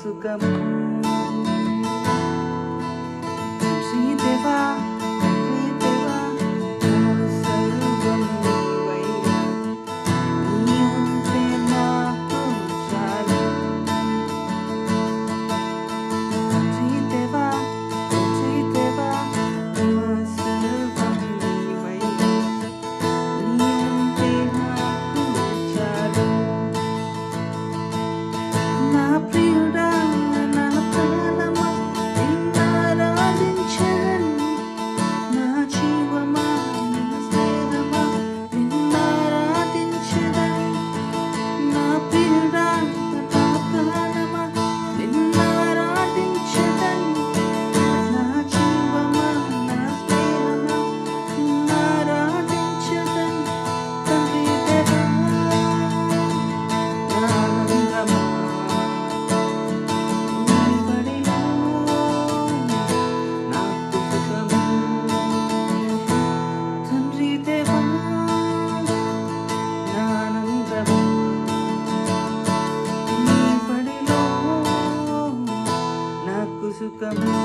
సుఖము శ్రీదేవా శ్రీదేవా సర్వం నీవయ్యా నీ ఉంటే నాకు చాలు శ్రీదేవా శ్రీదేవా సర్వం నీవయ్యా నీ ఉంటే నాకు చాలు నా ప్రియుడా నా ప్రాణమా నిన్నారాధించెదను నా జీవమా నా స్నేహమా నిన్నారాధించెదను నా ప్రియుడా నా ప్రాణమా నిన్నారాధించెదను నా జీవమా నా స్నేహమా నిన్నారాధించెదను తండ్రి దేవా నా ఆనందమా నీ బడిలో నాకు సుఖము తండ్రి దేవా నా ఆనందము నీ బడిలో నాకు సుఖము